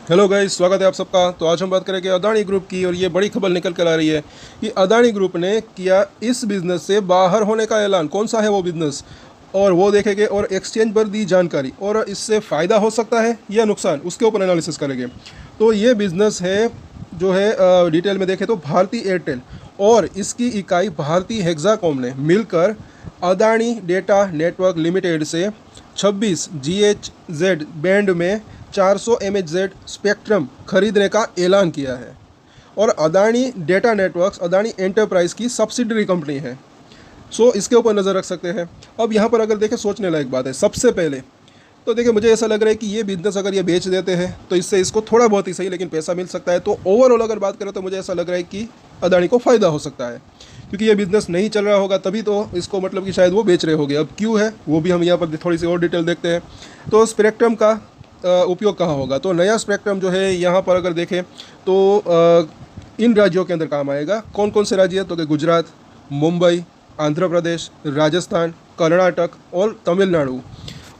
Hello guys, स्वागत है आप सबका। तो आज हम बात करेंगे अदानी ग्रुप की, और ये बड़ी खबर निकल कर आ रही है कि अदानी ग्रुप ने किया इस बिज़नेस से बाहर होने का ऐलान। कौन सा है वो बिज़नेस, और वो देखेंगे, और एक्सचेंज पर दी जानकारी, और इससे फ़ायदा हो सकता है या नुकसान, उसके ऊपर एनालिसिस करेंगे। तो ये बिज़नेस है जो है डिटेल में देखें तो भारती एयरटेल और इसकी इकाई भारती हेक्साकॉम ने मिलकर अदानी डेटा नेटवर्क लिमिटेड से 26 GHz बैंड में 400 MHz स्पेक्ट्रम खरीदने का ऐलान किया है। और Adani data networks Adani enterprise की सब्सिडरी कंपनी है। इसके ऊपर नज़र रख सकते हैं। अब यहाँ पर अगर देखें, सोचने लायक बात है। सबसे पहले तो देखिए, मुझे ऐसा लग रहा है कि ये बिज़नेस अगर ये बेच देते हैं तो इससे इसको थोड़ा बहुत ही सही लेकिन पैसा मिल सकता है। तो ओवरऑल अगर बात करें तो मुझे ऐसा लग रहा है कि अदानी को फ़ायदा हो सकता है, क्योंकि ये बिज़नेस नहीं चल रहा होगा तभी तो इसको, मतलब कि शायद वो बेच रहे होंगे। अब क्यों है वो भी हम यहाँ पर थोड़ी सी और डिटेल देखते हैं। तो स्पेक्ट्रम का उपयोग कहाँ होगा, तो नया स्पेक्ट्रम जो है यहाँ पर अगर देखें तो इन राज्यों के अंदर काम आएगा। कौन कौन से राज्य हैं, तो कि गुजरात, मुंबई, आंध्र प्रदेश, राजस्थान, कर्नाटक और तमिलनाडु।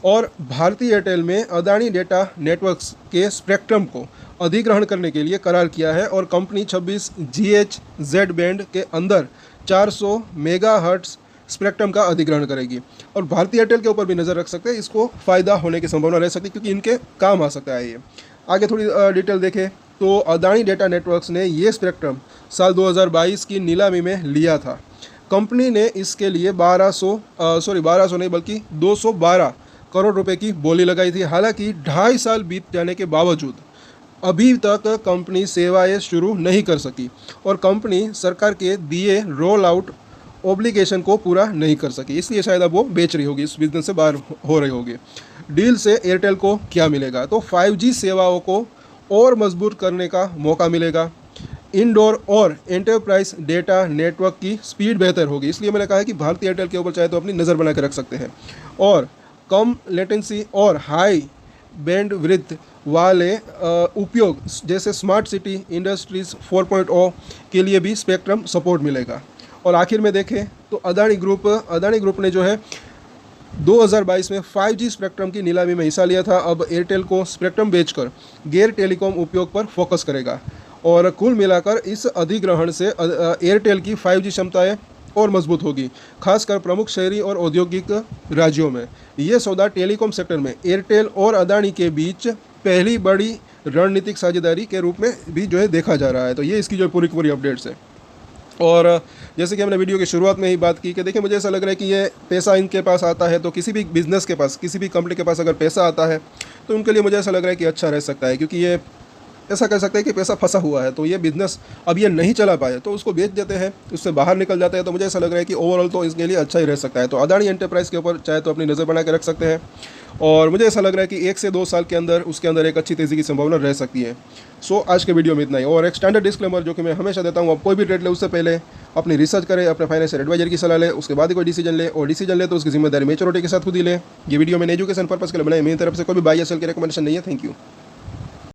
और भारती एयरटेल में अदानी डेटा नेटवर्क्स के स्पेक्ट्रम को अधिग्रहण करने के लिए करार किया है, और कंपनी 26 GHz बैंड के अंदर 400 मेगाहर्ट्ज स्पेक्ट्रम का अधिग्रहण करेगी। और भारतीय एयरटेल के ऊपर भी नज़र रख सकते हैं, इसको फ़ायदा होने की संभावना रह सकती है, क्योंकि इनके काम आ सकता है ये। आगे थोड़ी डिटेल देखें तो अदानी डेटा नेटवर्क्स ने ये स्पेक्ट्रम साल 2022 की नीलामी में लिया था। कंपनी ने इसके लिए 1200 नहीं बल्कि 212 करोड़ रुपए की बोली लगाई थी। हालांकि 2.5 साल बीत जाने के बावजूद अभी तक कंपनी सेवाएं शुरू नहीं कर सकी, और कंपनी सरकार के दिए रोल आउट ओब्लिगेशन को पूरा नहीं कर सकी, इसलिए शायद अब वो बेच रही होगी, इस बिज़नेस से बाहर हो रही होगी। डील से एयरटेल को क्या मिलेगा, तो 5G सेवाओं को और मजबूत करने का मौका मिलेगा। इंडोर और एंटरप्राइज डेटा नेटवर्क की स्पीड बेहतर होगी, इसलिए मैंने कहा है कि भारतीय एयरटेल के ऊपर चाहे तो अपनी नज़र बना के रख सकते हैं। और कम लेटेंसी और हाई बैंडविड्थ वाले उपयोग जैसे स्मार्ट सिटी इंडस्ट्रीज़ 4.0 के लिए भी स्पेक्ट्रम सपोर्ट मिलेगा। और आखिर में देखें तो अदानी ग्रुप ने जो है 2022 में 5G स्पेक्ट्रम की नीलामी में हिस्सा लिया था। अब एयरटेल को स्पेक्ट्रम बेचकर गैर टेलीकॉम उपयोग पर फोकस करेगा, और कुल मिलाकर इस अधिग्रहण से एयरटेल की 5G क्षमताएं और मजबूत होगी, खासकर प्रमुख शहरी और औद्योगिक राज्यों में। ये सौदा टेलीकॉम सेक्टर में एयरटेल और अदानी के बीच पहली बड़ी रणनीतिक साझेदारी के रूप में भी जो है देखा जा रहा है। तो ये इसकी जो पूरी की पूरी अपडेट्स है। और जैसे कि हमने वीडियो की शुरुआत में ही बात की कि देखिए, मुझे ऐसा लग रहा है कि ये पैसा इनके पास आता है, तो किसी भी बिज़नेस के पास, किसी भी कंपनी के पास अगर पैसा आता है तो उनके लिए मुझे ऐसा लग रहा है कि अच्छा रह सकता है, क्योंकि ये ऐसा कह सकते हैं कि पैसा फंसा हुआ है। तो ये बिज़नेस अब ये नहीं चला पाए तो उसको बेच देते हैं, उससे बाहर निकल जाते हैं। तो मुझे ऐसा लग रहा है कि ओवरऑल तो इसके लिए अच्छा ही रह सकता है। तो अदानी एंटरप्राइज़ के ऊपर चाहे तो अपनी नज़र बना के रख सकते हैं, और मुझे ऐसा लग रहा है कि 1 से 2 साल के अंदर उसके अंदर एक अच्छी तेज़ी की संभावना रह सकती है। आज के वीडियो में इतना ही। और एक स्टैंडर्ड डिस्क्लेमर जो कि मैं हमेशा देता हूँ, आप कोई भी ट्रेड ले उससे पहले अपनी रिसर्च करें, अपने फाइनेंशियल एडवाइजर की सलाह ले, उसके बाद ही कोई डिसीजन ले, और डिसीजन ले तो उसकी जिम्मेदारी मेच्योरिटी के साथ खुद ही ले। ये वीडियो मैंने एजुकेशन पर्पस के लिए बनाई, मेरी तरफ से कोई भी बाय या सेल की रिकमेंडेशन नहीं है। Thank you.